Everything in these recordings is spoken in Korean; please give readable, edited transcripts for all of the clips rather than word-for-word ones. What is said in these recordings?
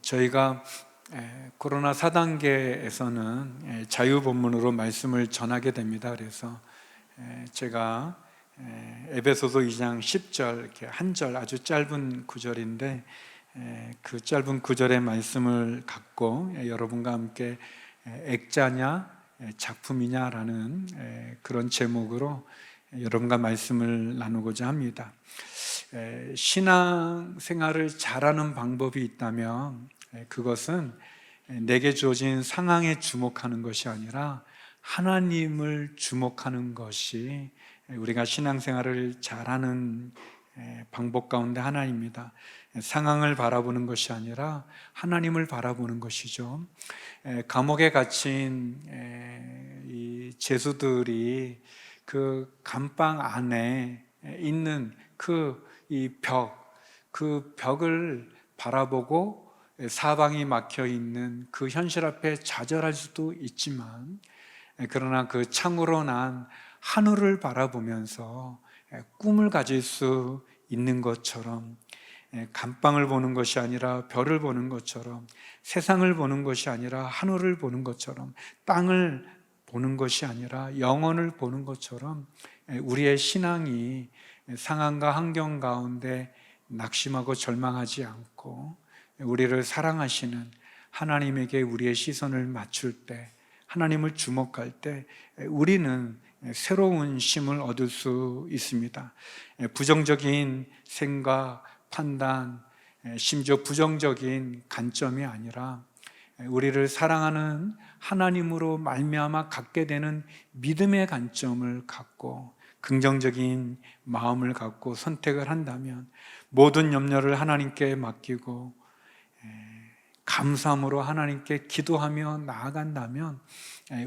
저희가 코로나 4단계에서는 자유본문으로 말씀을 전하게 됩니다. 그래서 제가 에베소서 2장 10절 이렇게 한 절 아주 짧은 구절인데 그 짧은 구절의 말씀을 갖고 여러분과 함께 액자냐 작품이냐라는 그런 제목으로 여러분과 말씀을 나누고자 합니다. 신앙생활을 잘하는 방법이 있다면 그것은 내게 주어진 상황에 주목하는 것이 아니라 하나님을 주목하는 것이 우리가 신앙생활을 잘하는 방법 가운데 하나입니다. 상황을 바라보는 것이 아니라 하나님을 바라보는 것이죠. 감옥에 갇힌 이 죄수들이 그 감방 안에 있는 그 벽을 바라보고 사방이 막혀 있는 그 현실 앞에 좌절할 수도 있지만, 그러나 그 창으로 난 하늘을 바라보면서 꿈을 가질 수 있는 것처럼, 감방을 보는 것이 아니라 별을 보는 것처럼, 세상을 보는 것이 아니라 하늘을 보는 것처럼, 땅을 보는 것이 아니라 영혼을 보는 것처럼 우리의 신앙이 상황과 환경 가운데 낙심하고 절망하지 않고 우리를 사랑하시는 하나님에게 우리의 시선을 맞출 때, 하나님을 주목할 때 우리는 새로운 힘을 얻을 수 있습니다. 부정적인 생각, 판단, 심지어 부정적인 관점이 아니라 우리를 사랑하는 하나님으로 말미암아 갖게 되는 믿음의 관점을 갖고 긍정적인 마음을 갖고 선택을 한다면, 모든 염려를 하나님께 맡기고 감사함으로 하나님께 기도하며 나아간다면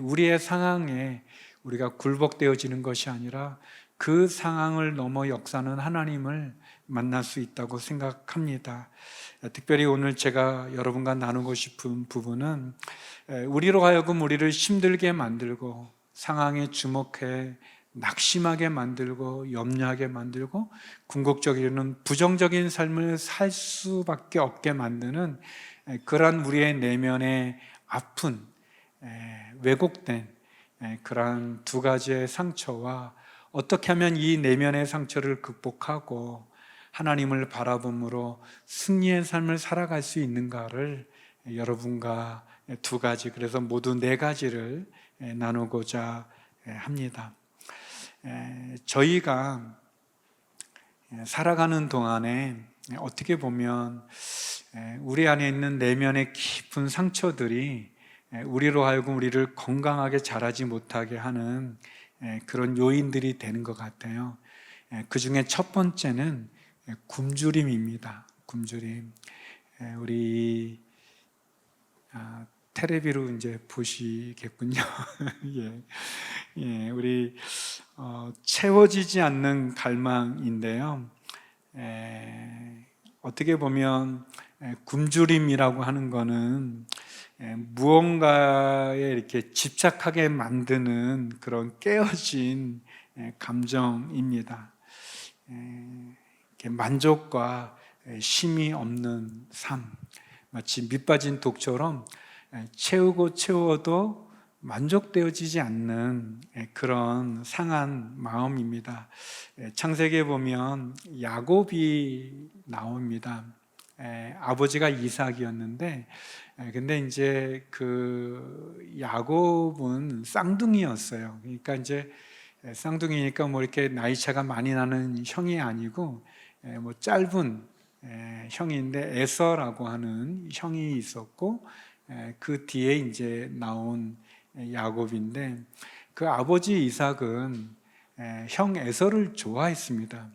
우리의 상황에 우리가 굴복되어지는 것이 아니라 그 상황을 넘어 역사하는 하나님을 만날 수 있다고 생각합니다. 특별히 오늘 제가 여러분과 나누고 싶은 부분은 우리로 하여금 우리를 힘들게 만들고 상황에 주목해 낙심하게 만들고 염려하게 만들고 궁극적으로는 부정적인 삶을 살 수밖에 없게 만드는 그러한 우리의 내면의 아픈 왜곡된 그러한 두 가지의 상처와 어떻게 하면 이 내면의 상처를 극복하고 하나님을 바라봄으로 승리의 삶을 살아갈 수 있는가를 여러분과 두 가지, 그래서 모두 네 가지를 나누고자 합니다. 저희가 살아가는 동안에 어떻게 보면 우리 안에 있는 내면의 깊은 상처들이 우리로 하여금 우리를 건강하게 자라지 못하게 하는 그런 요인들이 되는 것 같아요. 그 중에 첫 번째는 굶주림입니다. 굶주림. 우리 테레비로 이제 보시겠군요. 우리 채워지지 않는 갈망인데요. 어떻게 보면 굶주림이라고 하는 거는 무언가에 이렇게 집착하게 만드는 그런 깨어진 감정입니다. 이렇게 만족과 쉼이 없는 삶, 마치 밑빠진 독처럼 채우고 채워도 만족되어지지 않는 그런 상한 마음입니다. 창세기에 보면 야곱이 나옵니다. 아버지가 이삭이었는데, 근데 이제 그 야곱은 쌍둥이였어요. 그러니까 이제 쌍둥이니까 뭐 이렇게 나이 차가 많이 나는 형이 아니고 뭐 짧은 형인데 에서라고 하는 형이 있었고, 그 뒤에 이제 나온 야곱인데, 그 아버지 이삭은 형 에서를 좋아했습니다.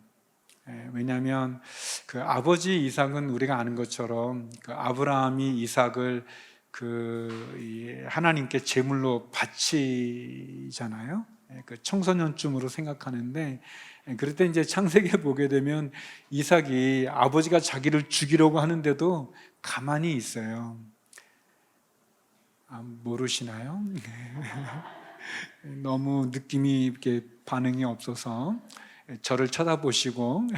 왜냐하면 그 아버지 이삭은 우리가 아는 것처럼 그 아브라함이 이삭을 그 하나님께 제물로 바치잖아요. 그 청소년쯤으로 생각하는데, 그럴 때 이제 창세기에 보게 되면 이삭이 아버지가 자기를 죽이려고 하는데도 가만히 있어요. 모르시나요? 너무 느낌이 이렇게 반응이 없어서 저를 쳐다보시고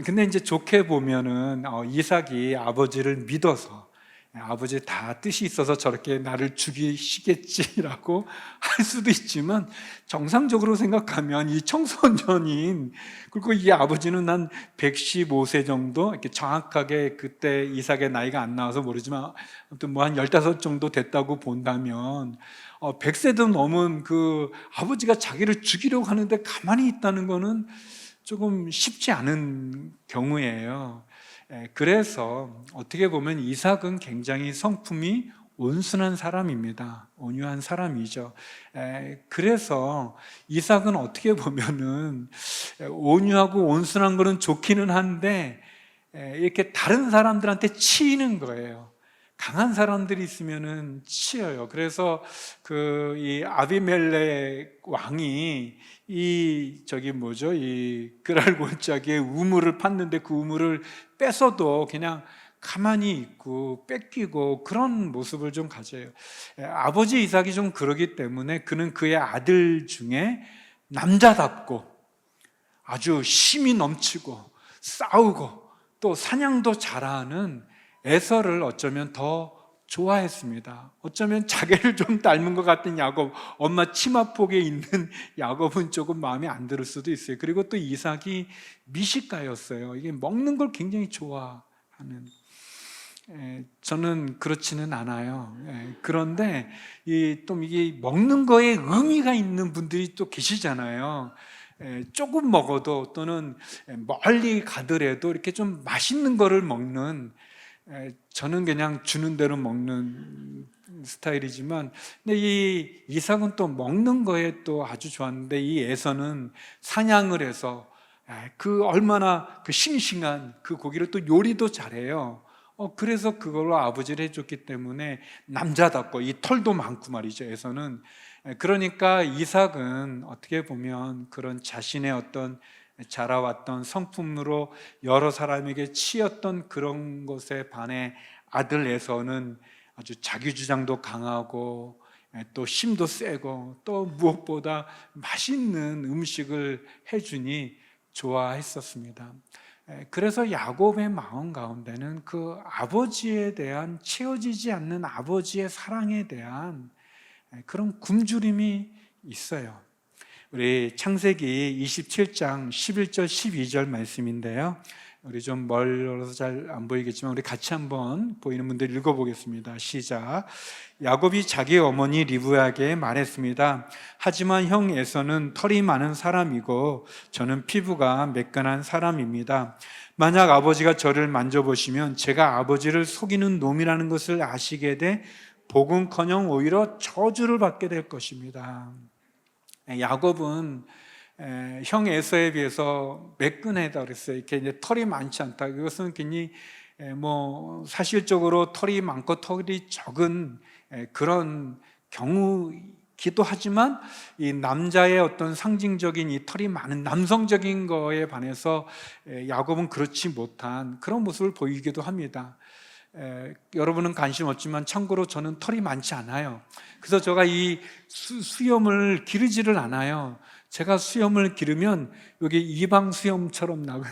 근데 이제 좋게 보면은 이삭이 아버지를 믿어서 아버지 다 뜻이 있어서 저렇게 나를 죽이시겠지라고 할 수도 있지만, 정상적으로 생각하면 이 청소년인, 그리고 이 아버지는 한 115세 정도, 이렇게 정확하게 그때 이삭의 나이가 안 나와서 모르지만 아무튼 뭐 한 15 정도 됐다고 본다면 100세도 넘은 그 아버지가 자기를 죽이려고 하는데 가만히 있다는 거는 조금 쉽지 않은 경우예요. 그래서 어떻게 보면 이삭은 굉장히 성품이 온순한 사람입니다. 온유한 사람이죠. 그래서 이삭은 어떻게 보면은 온유하고 온순한 거는 좋기는 한데 이렇게 다른 사람들한테 치이는 거예요. 강한 사람들이 있으면은 치여요. 그래서 이 아비멜렉 왕이 이 그랄 골짜기에 우물을 팠는데 그 우물을 뺏어도 그냥 가만히 있고 뺏기고 그런 모습을 좀 가져요. 아버지 이삭이 좀 그러기 때문에 그는 그의 아들 중에 남자답고 아주 힘이 넘치고 싸우고 또 사냥도 잘하는 에서를 어쩌면 더 좋아했습니다. 어쩌면 자기를 좀 닮은 것 같은 야곱, 엄마 치마폭에 있는 야곱은 조금 마음에 안 들 수도 있어요. 그리고 또 이삭이 미식가였어요. 이게 먹는 걸 굉장히 좋아하는. 저는 그렇지는 않아요. 그런데 또 이게 먹는 거에 의미가 있는 분들이 또 계시잖아요. 조금 먹어도 또는 멀리 가더라도 이렇게 좀 맛있는 거를 먹는, 저는 그냥 주는 대로 먹는 스타일이지만, 근데 이 이삭은 또 먹는 거에 또 아주 좋았는데, 이 에서는 사냥을 해서 그 얼마나 그 싱싱한 그 고기를 또 요리도 잘해요. 그래서 그걸로 아버지를 해줬기 때문에 남자답고 이 털도 많고 말이죠, 에서는. 그러니까 이삭은 어떻게 보면 그런 자신의 어떤 자라왔던 성품으로 여러 사람에게 치였던 그런 것에 반해 아들 에서는 아주 자기주장도 강하고 또 힘도 세고 또 무엇보다 맛있는 음식을 해주니 좋아했었습니다. 그래서 야곱의 마음 가운데는 그 아버지에 대한, 채워지지 않는 아버지의 사랑에 대한 그런 굶주림이 있어요. 우리 창세기 27장 11절 12절 말씀인데요, 우리 좀 멀어서 잘 안 보이겠지만 우리 같이 한번 보이는 분들 읽어보겠습니다. 시작. 야곱이 자기 어머니 리브야에게 말했습니다. 하지만 형 에서는 털이 많은 사람이고 저는 피부가 매끈한 사람입니다. 만약 아버지가 저를 만져보시면 제가 아버지를 속이는 놈이라는 것을 아시게 돼 복음커녕 오히려 저주를 받게 될 것입니다. 야곱은 형 에서에 비해서 매끈하다 그랬어요. 이렇게 이제 털이 많지 않다. 이것은 굉장히 사실적으로 털이 많고 털이 적은 그런 경우기도 하지만, 이 남자의 어떤 상징적인 이 털이 많은 남성적인 거에 반해서 야곱은 그렇지 못한 그런 모습을 보이기도 합니다. 여러분은 관심 없지만 참고로 저는 털이 많지 않아요. 그래서 제가 이 수염을 기르지를 않아요. 제가 수염을 기르면 여기 이방 수염처럼 나고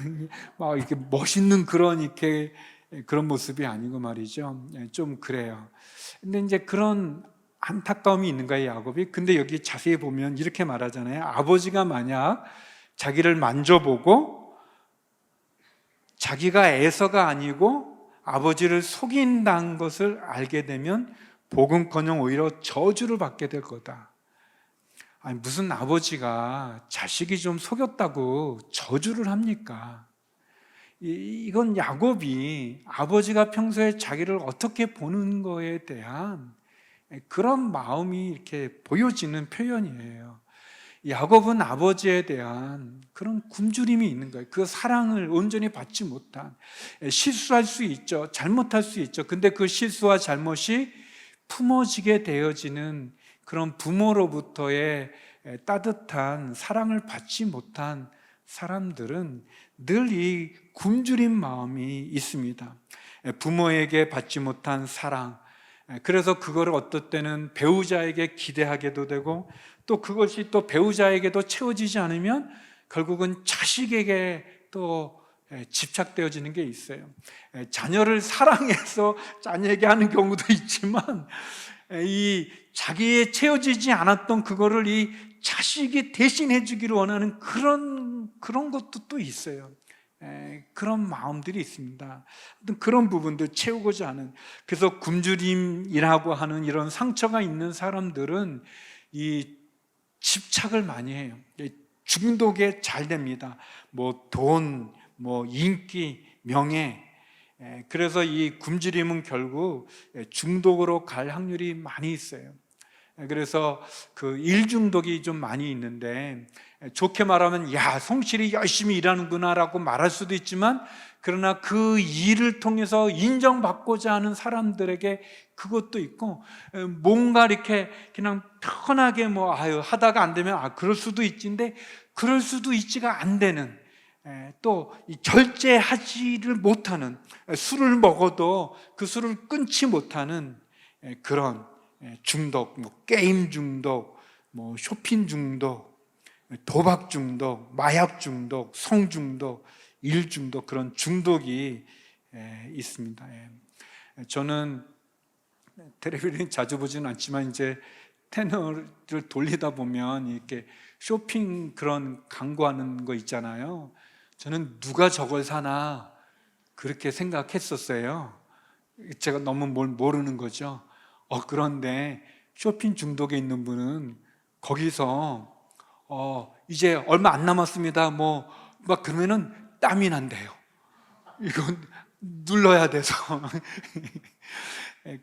막 이렇게 멋있는 그런 모습이 아니고 말이죠. 좀 그래요. 근데 이제 그런 안타까움이 있는 거예요, 야곱이. 근데 여기 자세히 보면 이렇게 말하잖아요. 아버지가 만약 자기를 만져보고 자기가 에서가 아니고 아버지를 속인다는 것을 알게 되면 복음커녕 오히려 저주를 받게 될 거다. 아니, 무슨 아버지가 자식이 좀 속였다고 저주를 합니까? 이건 야곱이 아버지가 평소에 자기를 어떻게 보는 거에 대한 그런 마음이 이렇게 보여지는 표현이에요. 야곱은 아버지에 대한 그런 굶주림이 있는 거예요. 그 사랑을 온전히 받지 못한, 실수할 수 있죠, 잘못할 수 있죠. 근데 그 실수와 잘못이 품어지게 되어지는 그런 부모로부터의 따뜻한 사랑을 받지 못한 사람들은 늘 이 굶주린 마음이 있습니다. 부모에게 받지 못한 사랑, 그래서 그거를 어떨 때는 배우자에게 기대하게도 되고 또 그것이 또 배우자에게도 채워지지 않으면 결국은 자식에게 또 집착되어지는 게 있어요. 자녀를 사랑해서 자녀에게 하는 경우도 있지만 이 자기의 채워지지 않았던 그거를 이 자식이 대신해 주기를 원하는 그런 것도 또 있어요. 그런 마음들이 있습니다. 그런 부분들 채우고자 하는, 그래서 굶주림이라고 하는 이런 상처가 있는 사람들은 이 집착을 많이 해요. 중독에 잘 됩니다. 뭐 돈, 뭐 인기, 명예. 그래서 이 굶주림은 결국 중독으로 갈 확률이 많이 있어요. 그래서 그 일중독이 좀 많이 있는데, 좋게 말하면 야, 성실히 열심히 일하는구나 라고 말할 수도 있지만, 그러나 그 일을 통해서 인정받고자 하는 사람들에게 그것도 있고, 뭔가 이렇게 그냥 편하게 뭐 하다가 안 되면 그럴 수도 있지인데, 그럴 수도 있지가 안 되는, 또 절제하지를 못하는, 술을 먹어도 그 술을 끊지 못하는 그런 중독, 뭐 게임 중독, 뭐 쇼핑 중독, 도박 중독, 마약 중독, 성 중독, 일 중독, 그런 중독이 있습니다. 저는 텔레비전 자주 보지는 않지만 이제 채널을 돌리다 보면 이렇게 쇼핑 그런 광고하는 거 있잖아요. 저는 누가 저걸 사나 그렇게 생각했었어요. 제가 너무 뭘 모르는 거죠. 그런데 쇼핑 중독에 있는 분은 거기서 이제 얼마 안 남았습니다. 막 그러면은 땀이 난대요. 이건 눌러야 돼서.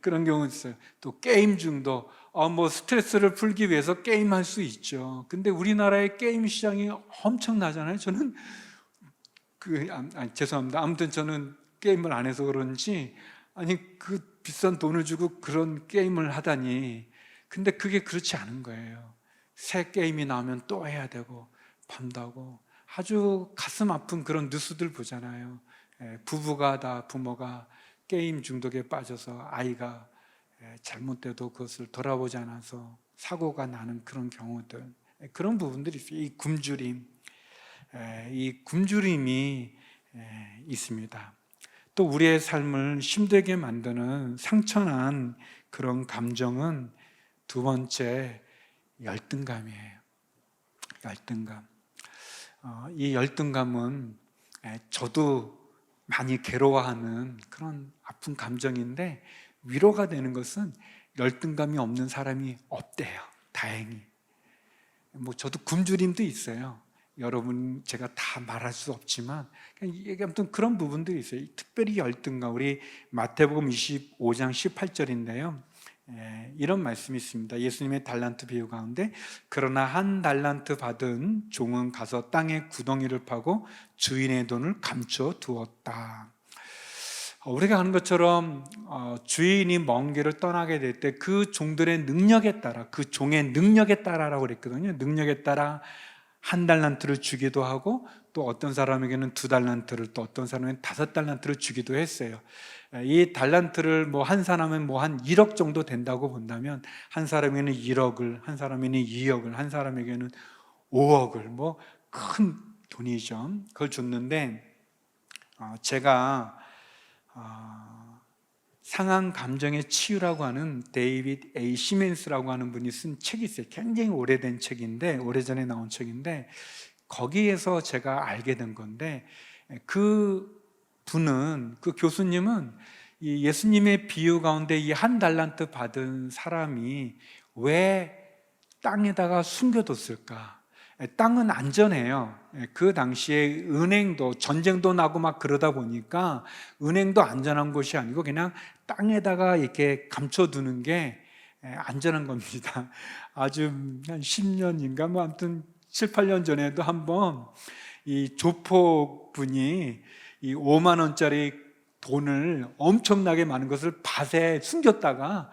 그런 경우 있어요. 또 게임 중독. 뭐 스트레스를 풀기 위해서 게임할 수 있죠. 근데 우리나라의 게임 시장이 엄청나잖아요. 저는 죄송합니다. 아무튼 저는 게임을 안 해서 그런지, 그 비싼 돈을 주고 그런 게임을 하다니. 근데 그게 그렇지 않은 거예요. 새 게임이 나오면 또 해야 되고 밤도 하고, 아주 가슴 아픈 그런 뉴스들 보잖아요. 부모가 게임 중독에 빠져서 아이가 잘못돼도 그것을 돌아보지 않아서 사고가 나는 그런 경우들, 그런 부분들이 있어요. 이 굶주림이 있습니다. 또 우리의 삶을 힘들게 만드는 상처난 그런 감정은 두 번째, 열등감이에요. 열등감. 이 열등감은 저도 많이 괴로워하는 그런 아픈 감정인데, 위로가 되는 것은 열등감이 없는 사람이 없대요. 다행히. 저도 굶주림도 있어요. 여러분, 제가 다 말할 수 없지만 아무튼 그런 부분들이 있어요. 특별히 열등감. 우리 마태복음 25장 18절인데요. 이런 말씀이 있습니다. 예수님의 달란트 비유 가운데, 그러나 한 달란트 받은 종은 가서 땅에 구덩이를 파고 주인의 돈을 감춰 두었다. 우리가 아는 것처럼 주인이 먼 길을 떠나게 될 때 그 종들의 능력에 따라, 그 종의 능력에 따라라고 그랬거든요. 능력에 따라 한 달란트를 주기도 하고, 또 어떤 사람에게는 2달란트를, 또 어떤 사람에게는 5달란트를 주기도 했어요. 이 달란트를 한 사람은 한 1억 정도 된다고 본다면, 한 사람에게는 1억을, 한 사람에게는 2억을, 한 사람에게는 5억을, 큰 돈이죠. 그걸 줬는데, 제가 상한 감정의 치유라고 하는 데이빗 A. 시멘스라고 하는 분이 쓴 책이 있어요. 굉장히 오래된 책인데, 오래전에 나온 책인데, 거기에서 제가 알게 된 건데, 그 교수님은 이 예수님의 비유 가운데 이 한 달란트 받은 사람이 왜 땅에다가 숨겨뒀을까? 땅은 안전해요. 그 당시에 은행도, 전쟁도 나고 막 그러다 보니까 은행도 안전한 곳이 아니고 그냥 땅에다가 이렇게 감춰두는 게 안전한 겁니다. 아주 한 10년인가 아무튼 7, 8년 전에도 한번 이 조폭분이 이 5만 원짜리 돈을 엄청나게 많은 것을 밭에 숨겼다가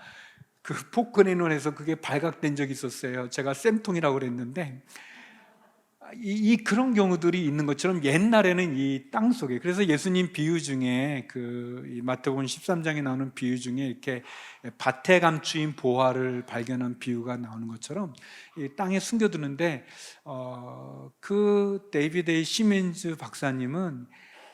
그 포크레인을 해서 그게 발각된 적이 있었어요. 제가 쌤통이라고 그랬는데, 그런 경우들이 있는 것처럼 옛날에는 이 땅 속에, 그래서 예수님 비유 중에 이 마태복음 13장에 나오는 비유 중에 이렇게 밭에 감추인 보화를 발견한 비유가 나오는 것처럼 이 땅에 숨겨두는데, 그 데이비드 A 시멘즈 박사님은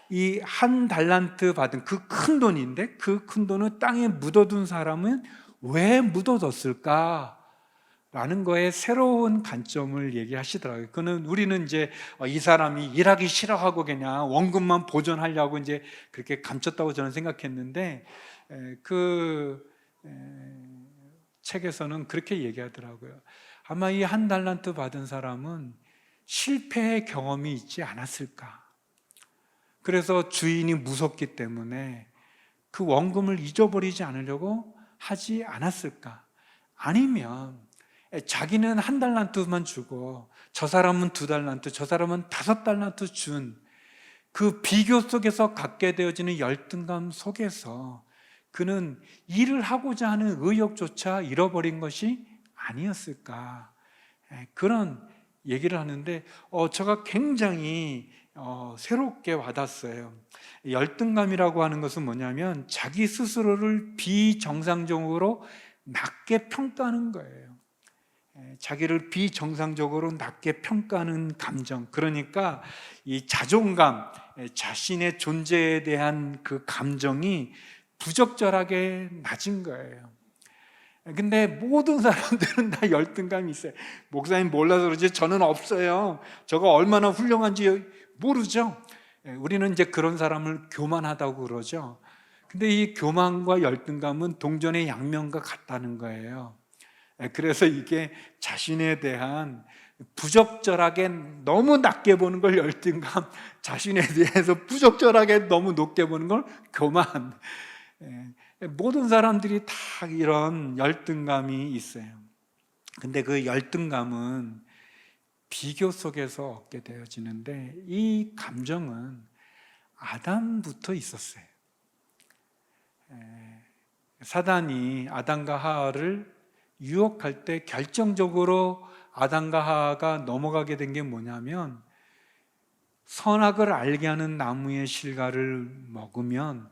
이 한 달란트 받은 그 큰 돈인데, 그 큰 돈을 땅에 묻어둔 사람은 왜 묻어뒀을까? 라는 거에 새로운 관점을 얘기하시더라고요. 그는 우리는 이제 이 사람이 일하기 싫어하고 그냥 원금만 보존하려고 이제 그렇게 감췄다고 저는 생각했는데, 그 책에서는 그렇게 얘기하더라고요. 아마 이 한 달란트 받은 사람은 실패의 경험이 있지 않았을까? 그래서 주인이 무섭기 때문에 그 원금을 잊어버리지 않으려고 하지 않았을까? 아니면 자기는 한 달란트만 주고 저 사람은 2달란트, 저 사람은 5달란트 준 그 비교 속에서 갖게 되어지는 열등감 속에서 그는 일을 하고자 하는 의욕조차 잃어버린 것이 아니었을까? 그런 얘기를 하는데 제가 굉장히 새롭게 와닿았어요. 열등감이라고 하는 것은 뭐냐면 자기 스스로를 비정상적으로 낮게 평가하는 거예요. 자기를 비정상적으로 낮게 평가하는 감정, 그러니까 이 자존감, 자신의 존재에 대한 그 감정이 부적절하게 낮은 거예요. 근데 모든 사람들은 다 열등감이 있어요. 목사님 몰라서 그러지 저는 없어요. 저거 얼마나 훌륭한지 모르죠. 우리는 이제 그런 사람을 교만하다고 그러죠. 근데 이 교만과 열등감은 동전의 양면과 같다는 거예요. 그래서 이게 자신에 대한 부적절하게 너무 낮게 보는 걸 열등감, 자신에 대해서 부적절하게 너무 높게 보는 걸 교만. 모든 사람들이 다 이런 열등감이 있어요. 근데 그 열등감은 비교 속에서 얻게 되어지는데, 이 감정은 아담부터 있었어요. 사단이 아담과 하와를 유혹할 때 결정적으로 아담과 하와가 넘어가게 된 게 뭐냐면, 선악을 알게 하는 나무의 실과를 먹으면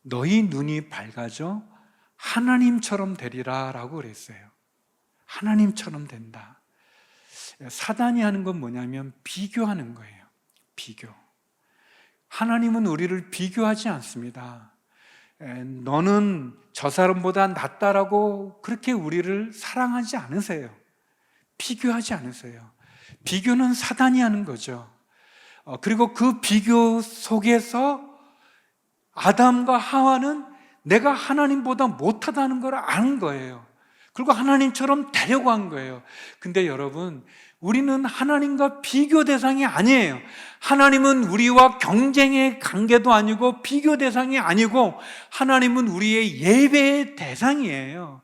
너희 눈이 밝아져 하나님처럼 되리라 라고 그랬어요. 하나님처럼 된다. 사단이 하는 건 뭐냐면 비교하는 거예요. 비교. 하나님은 우리를 비교하지 않습니다. 너는 저 사람보다 낫다라고 그렇게 우리를 사랑하지 않으세요. 비교하지 않으세요. 비교는 사단이 하는 거죠. 그리고 그 비교 속에서 아담과 하와는 내가 하나님보다 못하다는 걸 아는 거예요. 그리고 하나님처럼 되려고 한 거예요. 근데 여러분, 우리는 하나님과 비교 대상이 아니에요. 하나님은 우리와 경쟁의 관계도 아니고 비교 대상이 아니고 하나님은 우리의 예배의 대상이에요.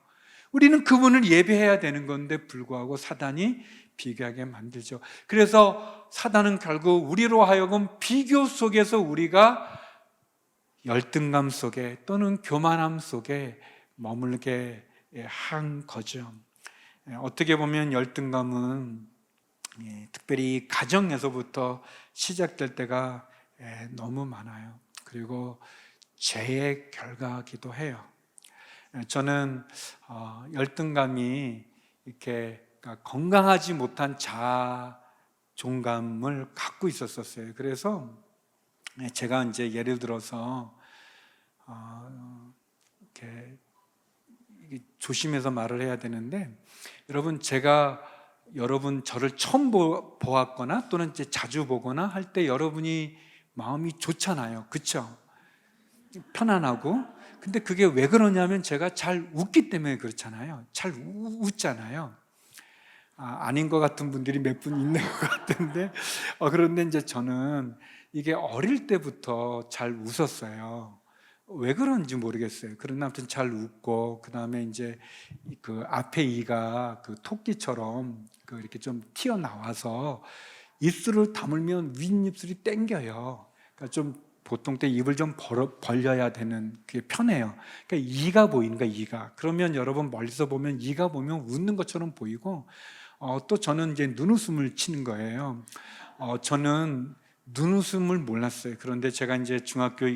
우리는 그분을 예배해야 되는 건데 불구하고 사단이 비교하게 만들죠. 그래서 사단은 결국 우리로 하여금 비교 속에서 우리가 열등감 속에 또는 교만함 속에 머물게 한 거죠. 어떻게 보면 열등감은 특별히 가정에서부터 시작될 때가 너무 많아요. 그리고 죄의 결과기도 해요. 저는 열등감이 이렇게 건강하지 못한 자존감을 갖고 있었어요. 그래서 제가 이제 예를 들어서 이렇게 조심해서 말을 해야 되는데, 제가 여러분 저를 처음 보았거나 또는 이제 자주 보거나 할 때 여러분이 마음이 좋잖아요. 그렇죠? 편안하고. 근데 그게 왜 그러냐면 제가 잘 웃기 때문에 그렇잖아요. 잘 웃잖아요. 아닌 것 같은 분들이 몇 분 있는 것 같은데, 그런데 이제 저는 이게 어릴 때부터 잘 웃었어요. 왜 그런지 모르겠어요. 그러나 아무튼 잘 웃고, 그 다음에 이제 그 앞에 이가 그 토끼처럼 이렇게 좀 튀어나와서 입술을 다물면 윗입술이 땡겨요. 그러니까 좀 보통 때 입을 좀 벌려야 되는, 그게 편해요. 그러니까 이가 보이는 거야, 이가. 그러면 여러분 멀리서 보면 이가 보면 웃는 것처럼 보이고, 또 저는 이제 눈웃음을 치는 거예요. 저는 눈웃음을 몰랐어요. 그런데 제가 이제 초등학교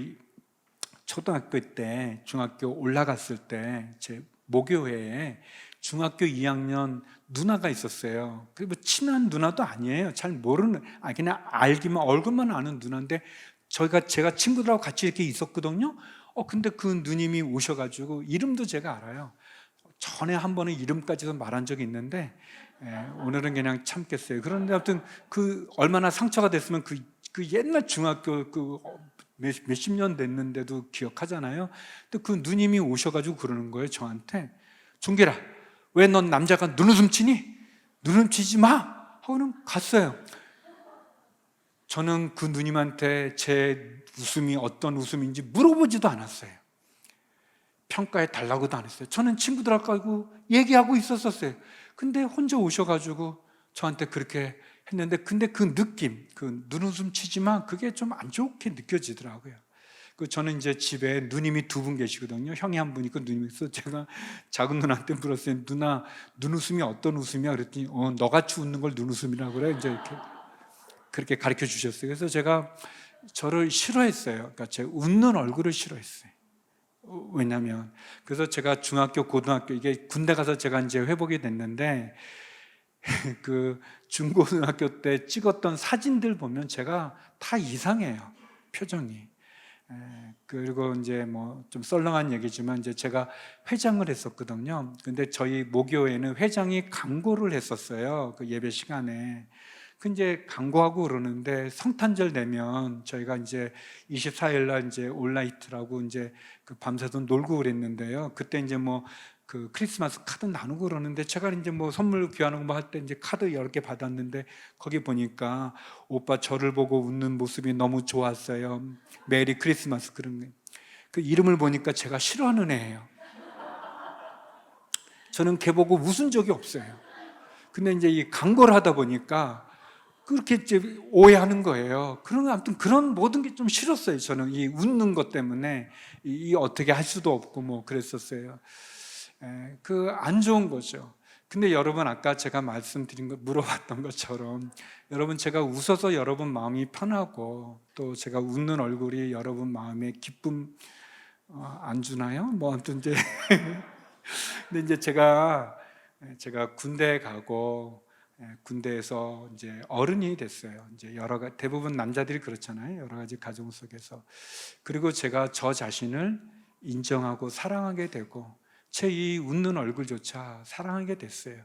때, 중학교 올라갔을 때 제 모교회에 중학교 2학년 누나가 있었어요. 그리고 친한 누나도 아니에요. 잘 모르는, 그냥 알기만, 얼굴만 아는 누나인데 제가 친구들하고 같이 이렇게 있었거든요. 근데 그 누님이 오셔가지고 이름도 제가 알아요. 전에 한 번은 이름까지도 말한 적이 있는데 오늘은 그냥 참겠어요. 그런데 아무튼 얼마나 상처가 됐으면 그 옛날 중학교 몇십 년 됐는데도 기억하잖아요. 근데 그 누님이 오셔가지고 그러는 거예요, 저한테. 종길아, 왜 넌 남자가 눈웃음 치니? 눈웃음 치지 마! 하고는 갔어요. 저는 그 누님한테 제 웃음이 어떤 웃음인지 물어보지도 않았어요. 평가해 달라고도 안 했어요. 저는 친구들하고 얘기하고 있었어요. 근데 혼자 오셔가지고 저한테 그렇게 했는데, 근데 그 느낌, 그 눈웃음 치지만 그게 좀 안 좋게 느껴지더라고요. 저는 이제 집에 누님이 두 분 계시거든요. 형이 한 분 있고 누님이 있어서 제가 작은 누나한테 물었어요. 누나, 눈웃음이 어떤 웃음이야? 그랬더니 너같이 웃는 걸 눈웃음이라고 그래. 이제 이렇게 그렇게 가르쳐 주셨어요. 그래서 제가 저를 싫어했어요. 그러니까 제 웃는 얼굴을 싫어했어요. 왜냐면 그래서 제가 중학교, 고등학교, 이게 군대 가서 제가 이제 회복이 됐는데 그 중고등학교 때 찍었던 사진들 보면 제가 다 이상해요, 표정이. 그리고 이제 뭐 좀 썰렁한 얘기지만 이제 제가 회장을 했었거든요. 근데 저희 모교회는 회장이 강고를 했었어요, 그 예배 시간에. 이제 강구하고 그러는데 성탄절 되면 저희가 이제 24일 날 이제 올라이트라고 이제 밤새도 놀고 그랬는데요. 그때 이제 뭐 크리스마스 카드 나누고 그러는데 제가 이제 뭐 선물 귀하는 거 할 때 이제 카드 여러 개 받았는데 거기 보니까 오빠 저를 보고 웃는 모습이 너무 좋았어요. 메리 크리스마스 그런 거. 그 이름을 보니까 제가 싫어하는 애예요. 저는 걔 보고 웃은 적이 없어요. 근데 이제 이 강고를 하다 보니까 그렇게 이제 오해하는 거예요. 아무튼 그런 모든 게 좀 싫었어요. 저는 이 웃는 것 때문에 어떻게 할 수도 없고 뭐 그랬었어요. 안 좋은 거죠. 근데 여러분, 아까 제가 물어봤던 것처럼 여러분, 제가 웃어서 여러분 마음이 편하고 또 제가 웃는 얼굴이 여러분 마음에 기쁨 안 주나요? 뭐 아무튼 이제 근데 이제 제가 군대에 가고 군대에서 이제 어른이 됐어요. 이제 대부분 남자들이 그렇잖아요. 여러 가지 가정 속에서. 그리고 제가 저 자신을 인정하고 사랑하게 되고 제 이 웃는 얼굴조차 사랑하게 됐어요.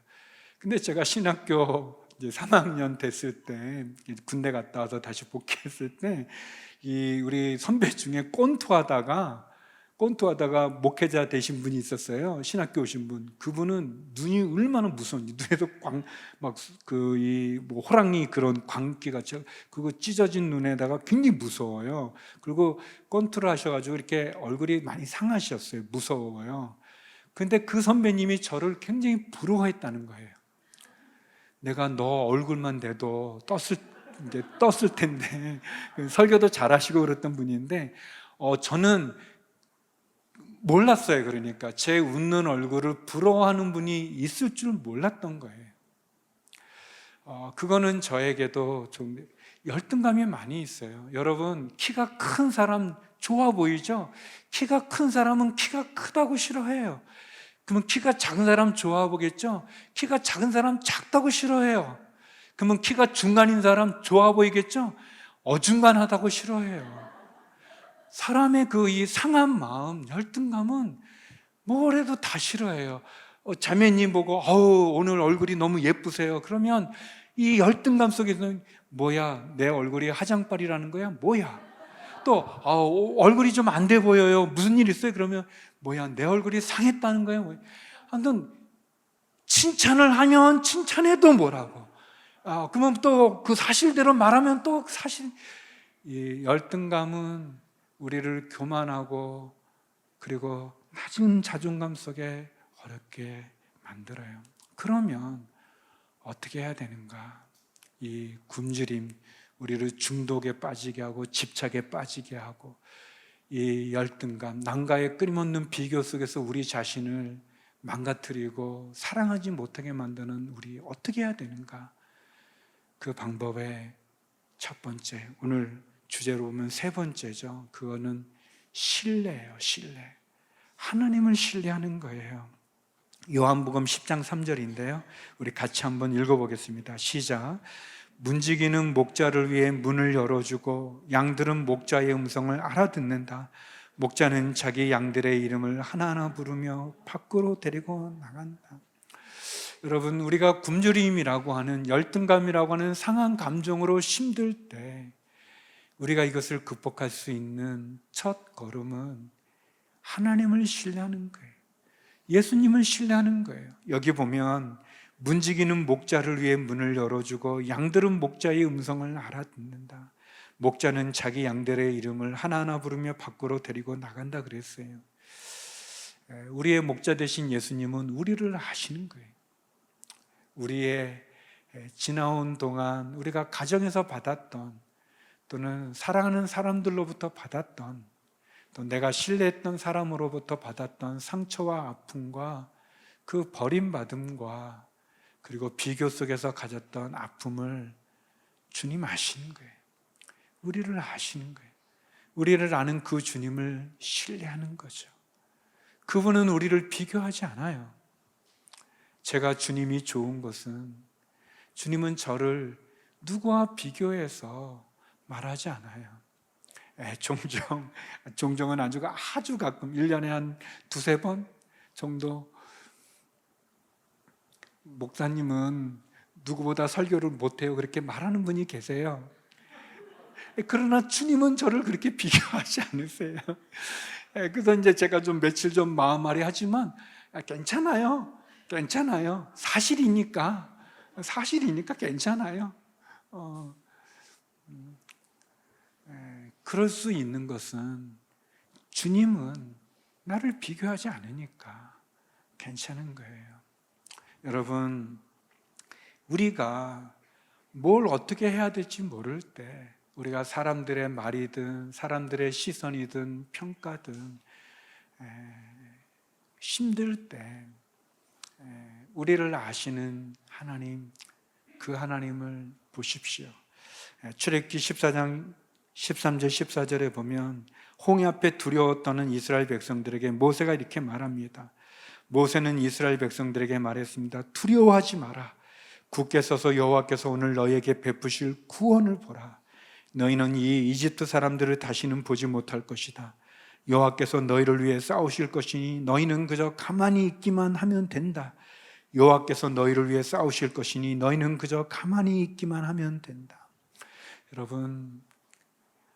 근데 제가 신학교 이제 3학년 됐을 때, 군대 갔다 와서 다시 복귀했을 때, 우리 선배 중에 꼰투하다가 목회자 되신 분이 있었어요. 신학교 오신 분. 그분은 눈이 얼마나 무서운지, 눈에서 뭐 호랑이 그런 광기같이 그거 찢어진 눈에다가 굉장히 무서워요. 그리고 꼰투를 하셔가지고 이렇게 얼굴이 많이 상하셨어요. 무서워요. 근데 그 선배님이 저를 굉장히 부러워했다는 거예요. 내가 너 얼굴만 돼도 떴을 텐데. 설교도 잘하시고 그랬던 분인데, 저는 몰랐어요. 그러니까 제 웃는 얼굴을 부러워하는 분이 있을 줄 몰랐던 거예요. 그거는 저에게도 좀 열등감이 많이 있어요. 여러분, 키가 큰 사람 좋아 보이죠? 키가 큰 사람은 키가 크다고 싫어해요. 그러면 키가 작은 사람 좋아 보겠죠? 키가 작은 사람 작다고 싫어해요. 그러면 키가 중간인 사람 좋아 보이겠죠? 어중간하다고 싫어해요. 사람의 이 상한 마음, 열등감은 뭘 해도 다 싫어해요. 자매님 보고 오늘 얼굴이 너무 예쁘세요. 그러면 이 열등감 속에서는 뭐야, 내 얼굴이 화장빨이라는 거야? 뭐야? 또 얼굴이 좀 안 돼 보여요. 무슨 일 있어요? 그러면 뭐야, 내 얼굴이 상했다는 거야? 아무튼 칭찬을 하면 칭찬해도 뭐라고. 그러면 또 그 사실대로 말하면 또 사실. 이 열등감은 우리를 교만하고 그리고 낮은 자존감 속에 어렵게 만들어요. 그러면 어떻게 해야 되는가? 이 굶주림, 우리를 중독에 빠지게 하고 집착에 빠지게 하고 이 열등감, 남과의 끊임없는 비교 속에서 우리 자신을 망가뜨리고 사랑하지 못하게 만드는 우리 어떻게 해야 되는가? 그 방법의 첫 번째, 오늘 주제로 보면 세 번째죠. 그거는 신뢰예요. 신뢰. 하나님을 신뢰하는 거예요. 요한복음 10장 3절인데요. 우리 같이 한번 읽어보겠습니다. 시작. 문지기는 목자를 위해 문을 열어주고 양들은 목자의 음성을 알아듣는다. 목자는 자기 양들의 이름을 하나하나 부르며 밖으로 데리고 나간다. 여러분, 우리가 굶주림이라고 하는, 열등감이라고 하는 상한 감정으로 힘들 때 우리가 이것을 극복할 수 있는 첫 걸음은 하나님을 신뢰하는 거예요. 예수님을 신뢰하는 거예요. 여기 보면 문지기는 목자를 위해 문을 열어주고 양들은 목자의 음성을 알아듣는다. 목자는 자기 양들의 이름을 하나하나 부르며 밖으로 데리고 나간다 그랬어요. 우리의 목자 되신 예수님은 우리를 아시는 거예요. 우리의 지나온 동안 우리가 가정에서 받았던, 또는 사랑하는 사람들로부터 받았던, 또 내가 신뢰했던 사람으로부터 받았던 상처와 아픔과 그 버림받음과 그리고 비교 속에서 가졌던 아픔을 주님 아시는 거예요. 우리를 아시는 거예요. 우리를 아는 그 주님을 신뢰하는 거죠. 그분은 우리를 비교하지 않아요. 제가 주님이 좋은 것은, 주님은 저를 누구와 비교해서 말하지 않아요. 종종은 아주 가끔 1년에 한 두세 번 정도, 목사님은 누구보다 설교를 못해요, 그렇게 말하는 분이 계세요. 그러나 주님은 저를 그렇게 비교하지 않으세요. 그래서 이제 제가 좀 며칠 좀 마음앓이 하지만 괜찮아요. 사실이니까 괜찮아요. 그럴 수 있는 것은 주님은 나를 비교하지 않으니까 괜찮은 거예요. 여러분, 우리가 뭘 어떻게 해야 될지 모를 때, 우리가 사람들의 말이든 사람들의 시선이든 평가든 힘들 때 우리를 아시는 하나님, 그 하나님을 보십시오. 출애굽기 14장 13절 14절에 보면 홍해 앞에 두려워 떠는 이스라엘 백성들에게 모세가 이렇게 말합니다. 모세는 이스라엘 백성들에게 말했습니다. 두려워하지 마라. 굳게 서서 여호와께서 오늘 너희에게 베푸실 구원을 보라. 너희는 이 이집트 사람들을 다시는 보지 못할 것이다. 여호와께서 너희를 위해 싸우실 것이니 너희는 그저 가만히 있기만 하면 된다. 여호와께서 너희를 위해 싸우실 것이니 너희는 그저 가만히 있기만 하면 된다. 여러분,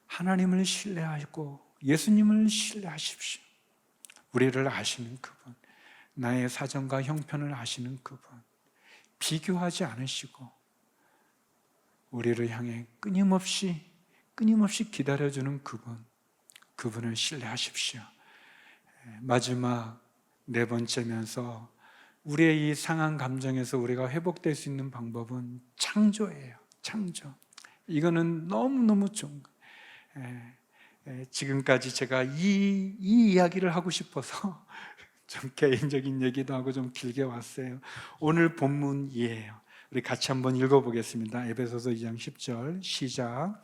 하나님을 신뢰하고 예수님을 신뢰하십시오. 우리를 아시는 그분, 나의 사정과 형편을 아시는 그분, 비교하지 않으시고 우리를 향해 끊임없이 기다려주는 그분을 신뢰하십시오. 마지막 네 번째면서 우리의 이 상한 감정에서 우리가 회복될 수 있는 방법은 창조예요. 창조. 이거는 너무너무 좋은 거예요. 지금까지 제가 이 이야기를 하고 싶어서 좀 개인적인 얘기도 하고 좀 길게 왔어요. 오늘 본문이에요. 우리 같이 한번 읽어보겠습니다. 에베소서 2장 10절 시작.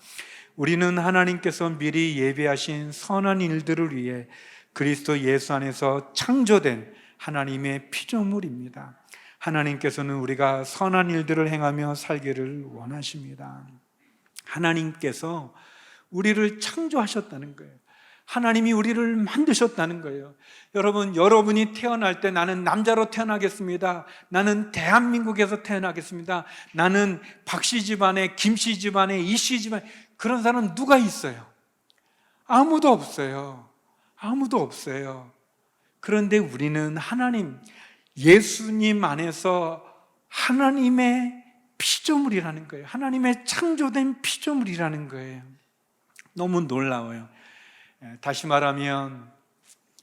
우리는 하나님께서 미리 예비하신 선한 일들을 위해 그리스도 예수 안에서 창조된 하나님의 피조물입니다. 하나님께서는 우리가 선한 일들을 행하며 살기를 원하십니다. 하나님께서 우리를 창조하셨다는 거예요. 하나님이 우리를 만드셨다는 거예요. 여러분, 여러분이 태어날 때 나는 남자로 태어나겠습니다. 나는 대한민국에서 태어나겠습니다. 나는 박씨 집안에, 김씨 집안에, 이씨 집안에, 그런 사람 누가 있어요? 아무도 없어요. 아무도 없어요. 그런데 우리는 하나님, 예수님 안에서 하나님의 피조물이라는 거예요. 하나님의 창조된 피조물이라는 거예요. 너무 놀라워요. 다시 말하면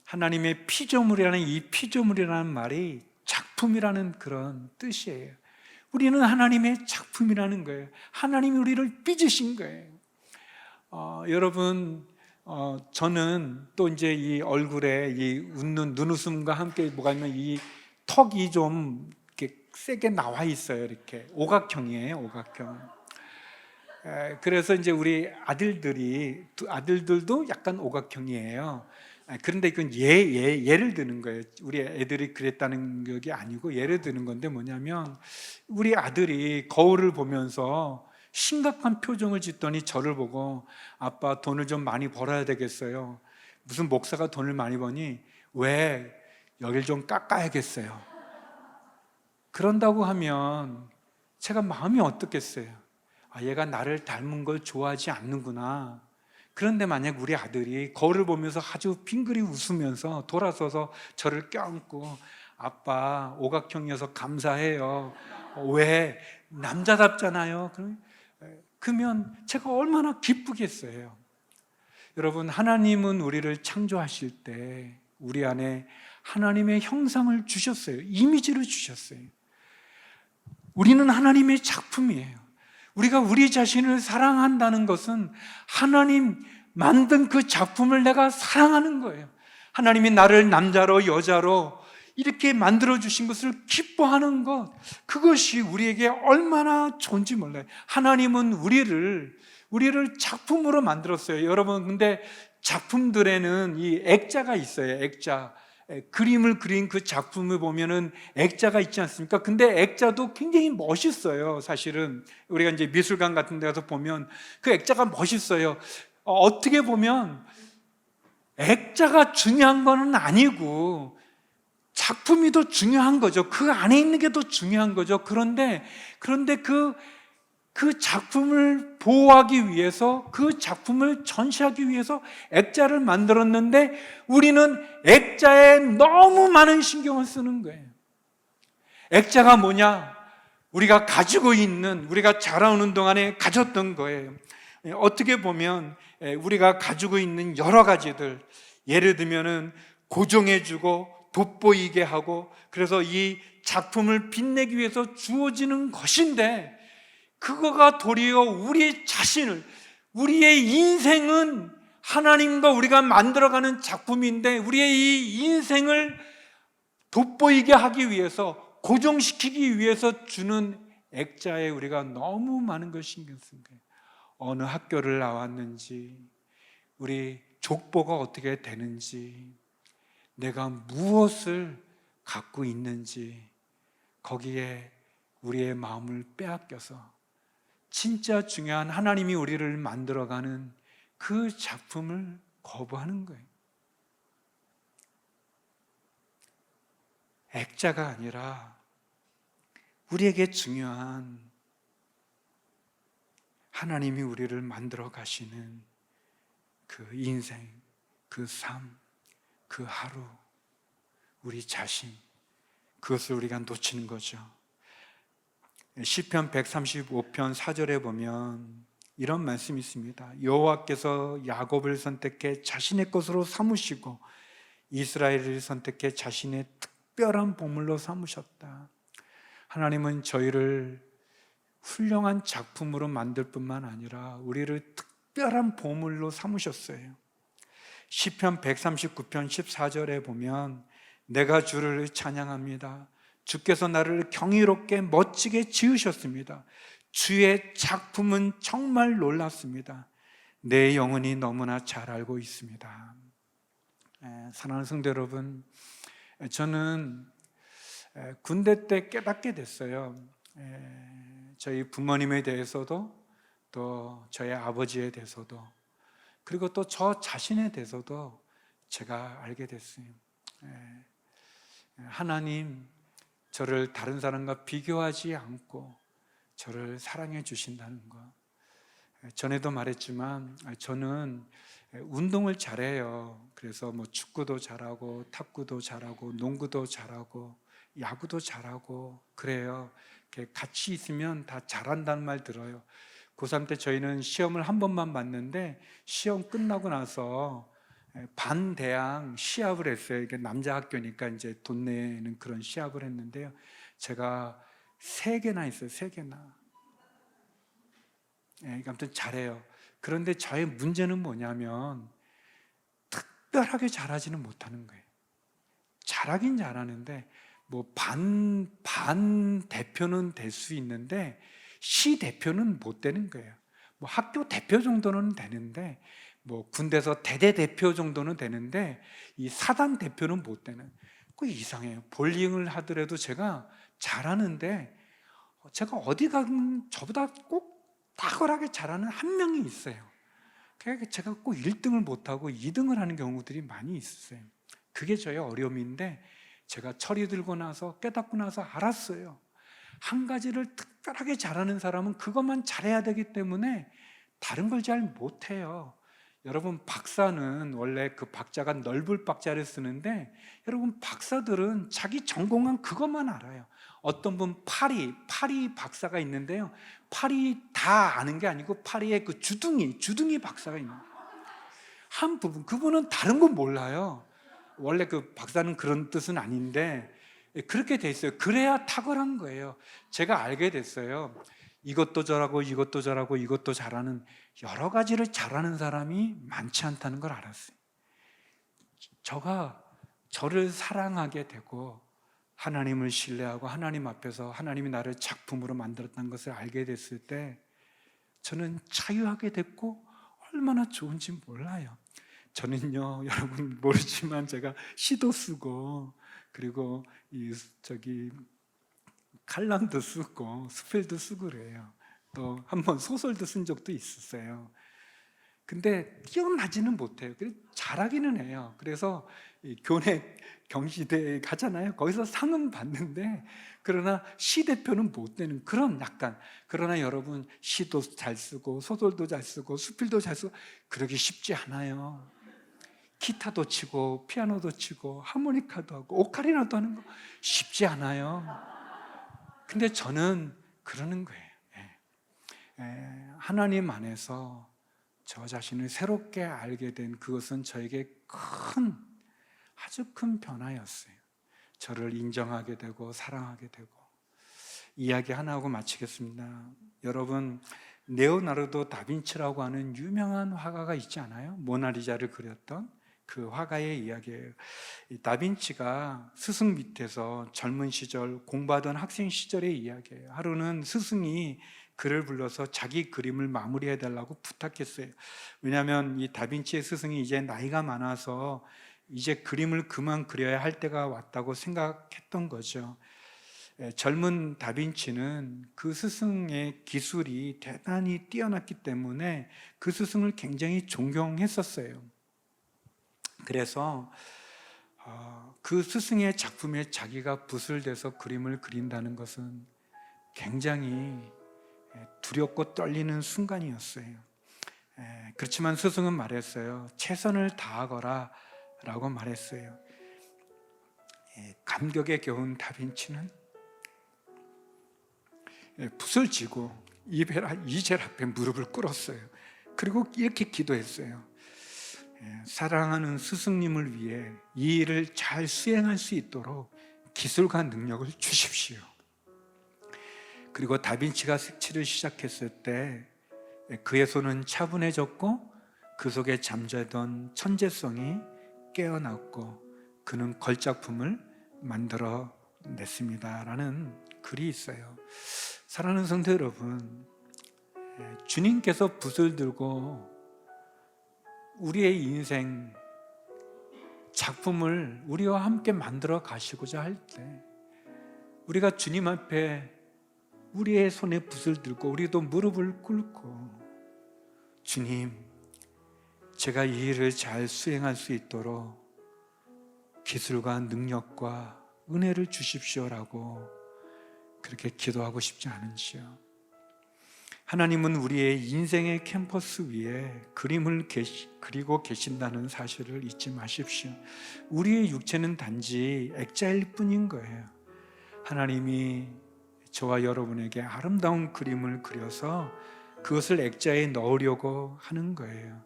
하나님의 피조물이라는 이 피조물이라는 말이 작품이라는 그런 뜻이에요. 우리는 하나님의 작품이라는 거예요. 하나님이 우리를 빚으신 거예요. 여러분, 저는 또 이제 이 얼굴에 이 웃는 눈웃음과 함께 뭐가 있냐면 이 턱이 좀 이렇게 세게 나와 있어요. 이렇게 오각형이에요, 오각형. 그래서 이제 우리 아들들도 약간 오각형이에요. 그런데 이건 예를 드는 거예요. 우리 애들이 그랬다는 게 아니고 예를 드는 건데, 뭐냐면 우리 아들이 거울을 보면서 심각한 표정을 짓더니 저를 보고, 아빠 돈을 좀 많이 벌어야 되겠어요. 무슨 목사가 돈을 많이 버니 왜 여길 좀 깎아야겠어요. 그런다고 하면 제가 마음이 어떻겠어요? 얘가 나를 닮은 걸 좋아하지 않는구나. 그런데 만약 우리 아들이 거울을 보면서 아주 빙그리 웃으면서 돌아서서 저를 껴안고, 아빠 오각형이어서 감사해요. 왜? 남자답잖아요. 그러면 제가 얼마나 기쁘겠어요. 여러분, 하나님은 우리를 창조하실 때 우리 안에 하나님의 형상을 주셨어요. 이미지를 주셨어요. 우리는 하나님의 작품이에요. 우리가 우리 자신을 사랑한다는 것은 하나님 만든 그 작품을 내가 사랑하는 거예요. 하나님이 나를 남자로 여자로 이렇게 만들어주신 것을 기뻐하는 것, 그것이 우리에게 얼마나 좋은지 몰라요. 하나님은 우리를 작품으로 만들었어요. 여러분, 근데 작품들에는 이 액자가 있어요. 액자. 그림을 그린 그 작품을 보면은 액자가 있지 않습니까? 근데 액자도 굉장히 멋있어요. 사실은 우리가 이제 미술관 같은 데 가서 보면 그 액자가 멋있어요. 어떻게 보면 액자가 중요한 거는 아니고 작품이 더 중요한 거죠. 그 안에 있는 게 더 중요한 거죠. 그런데 그 작품을 보호하기 위해서, 그 작품을 전시하기 위해서 액자를 만들었는데 우리는 액자에 너무 많은 신경을 쓰는 거예요. 액자가 뭐냐? 우리가 가지고 있는, 우리가 자라오는 동안에 가졌던 거예요. 어떻게 보면 우리가 가지고 있는 여러 가지들, 예를 들면은 고정해주고 돋보이게 하고, 그래서 이 작품을 빛내기 위해서 주어지는 것인데, 그거가 도리어 우리 자신을, 우리의 인생은 하나님과 우리가 만들어가는 작품인데, 우리의 이 인생을 돋보이게 하기 위해서, 고정시키기 위해서 주는 액자에 우리가 너무 많은 걸 신경 쓴 거예요. 어느 학교를 나왔는지, 우리 족보가 어떻게 되는지, 내가 무엇을 갖고 있는지, 거기에 우리의 마음을 빼앗겨서 진짜 중요한 하나님이 우리를 만들어가는 그 작품을 거부하는 거예요. 액자가 아니라 우리에게 중요한 하나님이 우리를 만들어 가시는 그 인생, 그 삶, 그 하루, 우리 자신, 그것을 우리가 놓치는 거죠. 시편 135편 4절에 보면 이런 말씀이 있습니다. 여호와께서 야곱을 선택해 자신의 것으로 삼으시고 이스라엘을 선택해 자신의 특별한 보물로 삼으셨다. 하나님은 저희를 훌륭한 작품으로 만들 뿐만 아니라 우리를 특별한 보물로 삼으셨어요. 시편 139편 14절에 보면 내가 주를 찬양합니다. 주께서 나를 경이롭게 멋지게 지으셨습니다. 주의 작품은 정말 놀랍습니다. 내 영혼이 너무나 잘 알고 있습니다. 사랑하는 성도 여러분, 저는 군대 때 깨닫게 됐어요. 저희 부모님에 대해서도, 또 저희 아버지에 대해서도, 그리고 또 저 자신에 대해서도 제가 알게 됐어요. 하나님, 저를 다른 사람과 비교하지 않고 저를 사랑해 주신다는 것. 전에도 말했지만 저는 운동을 잘해요. 그래서 뭐 축구도 잘하고 탁구도 잘하고 농구도 잘하고 야구도 잘하고 그래요. 같이 있으면 다 잘한다는 말 들어요. 고3 때 저희는 시험을 한 번만 봤는데 시험 끝나고 나서 반대항 시합을 했어요. 이게 남자 학교니까 이제 돈 내는 그런 시합을 했는데요. 제가 3개나 했어요. 3개나. 아무튼 잘해요. 그런데 저의 문제는 뭐냐면 특별하게 잘하지는 못하는 거예요. 잘하긴 잘하는데 뭐 반 대표는 될 수 있는데 시 대표는 못 되는 거예요. 뭐 학교 대표 정도는 되는데, 뭐 군대에서 대대 대표 정도는 되는데 이 사단 대표는 못 되는. 그 이상해요. 볼링을 하더라도 제가 잘하는데 제가 어디 가면 저보다 꼭 탁월하게 잘하는 한 명이 있어요. 그러니까 제가 꼭 1등을 못하고 2등을 하는 경우들이 많이 있었어요. 그게 저의 어려움인데, 제가 철이 들고 나서 깨닫고 나서 알았어요. 한 가지를 특별하게 잘하는 사람은 그것만 잘해야 되기 때문에 다른 걸 잘 못해요. 여러분, 박사는 원래 그 박자가 넓을 박자를 쓰는데, 여러분 박사들은 자기 전공한 그것만 알아요. 어떤 분 파리 박사가 있는데요, 파리 다 아는 게 아니고 파리의 그 주둥이 박사가 있는 한 부분, 그분은 다른 건 몰라요. 원래 그 박사는 그런 뜻은 아닌데 그렇게 돼 있어요. 그래야 탁월한 거예요. 제가 알게 됐어요. 이것도 잘하고 이것도 잘하고 이것도 잘하는, 여러 가지를 잘하는 사람이 많지 않다는 걸 알았어요. 저를 사랑하게 되고 하나님을 신뢰하고 하나님 앞에서 하나님이 나를 작품으로 만들었다는 것을 알게 됐을 때 저는 자유하게 됐고 얼마나 좋은지 몰라요. 저는요, 여러분 모르지만 제가 시도 쓰고, 그리고 칼럼도 쓰고 스펠도 쓰고 그래요. 또 한번 소설도 쓴 적도 있었어요. 근데 뛰어나지는 못해요. 잘하기는 해요. 그래서 교내 경시대에 가잖아요. 거기서 상은 받는데, 그러나 시 대표는 못 되는 그런 약간. 그러나 여러분, 시도 잘 쓰고 소설도 잘 쓰고 수필도 잘 쓰고 그러기 쉽지 않아요. 기타도 치고 피아노도 치고 하모니카도 하고 오카리나도 하는 거 쉽지 않아요. 근데 저는 그러는 거예요. 하나님 안에서 저 자신을 새롭게 알게 된 그것은 저에게 아주 큰 변화였어요. 저를 인정하게 되고 사랑하게 되고. 이야기 하나 하고 마치겠습니다. 여러분, 레오나르도 다빈치라고 하는 유명한 화가가 있지 않아요? 모나리자를 그렸던 그 화가의 이야기예요. 다빈치가 스승 밑에서 젊은 시절 공부하던 학생 시절의 이야기예요. 하루는 스승이 그를 불러서 자기 그림을 마무리해 달라고 부탁했어요. 왜냐하면 이 다빈치의 스승이 이제 나이가 많아서 이제 그림을 그만 그려야 할 때가 왔다고 생각했던 거죠. 젊은 다빈치는 그 스승의 기술이 대단히 뛰어났기 때문에 그 스승을 굉장히 존경했었어요. 그래서 그 스승의 작품에 자기가 붓을 대서 그림을 그린다는 것은 굉장히 두렵고 떨리는 순간이었어요. 그렇지만 스승은 말했어요. 최선을 다하거라 라고 말했어요. 감격에 겨운 다빈치는 붓을 쥐고 이젤 앞에 무릎을 꿇었어요. 그리고 이렇게 기도했어요. 사랑하는 스승님을 위해 이 일을 잘 수행할 수 있도록 기술과 능력을 주십시오. 그리고 다빈치가 색칠을 시작했을 때 그의 손은 차분해졌고 그 속에 잠자던 천재성이 깨어났고 그는 걸작품을 만들어 냈습니다 라는 글이 있어요. 사랑하는 성도 여러분, 주님께서 붓을 들고 우리의 인생 작품을 우리와 함께 만들어 가시고자 할 때, 우리가 주님 앞에 우리의 손에 붓을 들고 우리도 무릎을 꿇고, 주님, 제가 이 일을 잘 수행할 수 있도록 기술과 능력과 은혜를 주십시오라고 그렇게 기도하고 싶지 않은지요? 하나님은 우리의 인생의 캠퍼스 위에 그림을 그리고 계신다는 사실을 잊지 마십시오. 우리의 육체는 단지 액자일 뿐인 거예요. 하나님이 저와 여러분에게 아름다운 그림을 그려서 그것을 액자에 넣으려고 하는 거예요.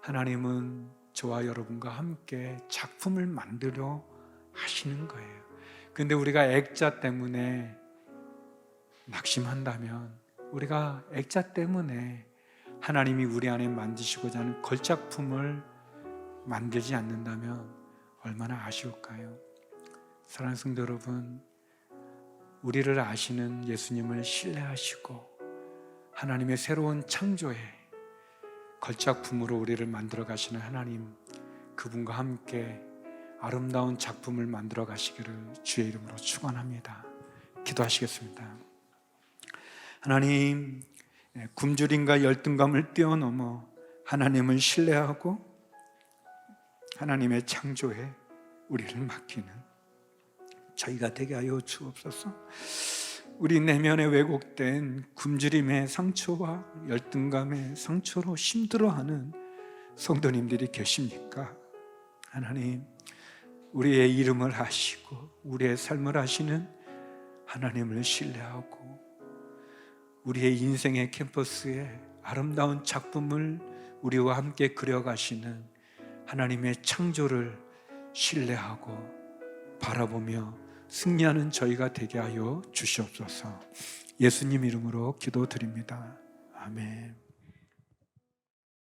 하나님은 저와 여러분과 함께 작품을 만들려 하시는 거예요. 그런데 우리가 액자 때문에 낙심한다면, 우리가 액자 때문에 하나님이 우리 안에 만드시고자 하는 걸작품을 만들지 않는다면 얼마나 아쉬울까요? 사랑하는 성도 여러분, 우리를 아시는 예수님을 신뢰하시고 하나님의 새로운 창조에 걸작품으로 우리를 만들어 가시는 하나님, 그분과 함께 아름다운 작품을 만들어 가시기를 주의 이름으로 축원합니다. 기도하시겠습니다. 하나님, 굶주림과 열등감을 뛰어넘어 하나님을 신뢰하고 하나님의 창조에 우리를 맡기는 저희가 되게 하여 주옵소서. 우리 내면에 왜곡된 굶주림의 상처와 열등감의 상처로 힘들어하는 성도님들이 계십니까? 하나님, 우리의 이름을 아시고 우리의 삶을 아시는 하나님을 신뢰하고 우리의 인생의 캠퍼스에 아름다운 작품을 우리와 함께 그려가시는 하나님의 창조를 신뢰하고 바라보며 승리하는 저희가 되게 하여 주시옵소서. 예수님 이름으로 기도드립니다. 아멘.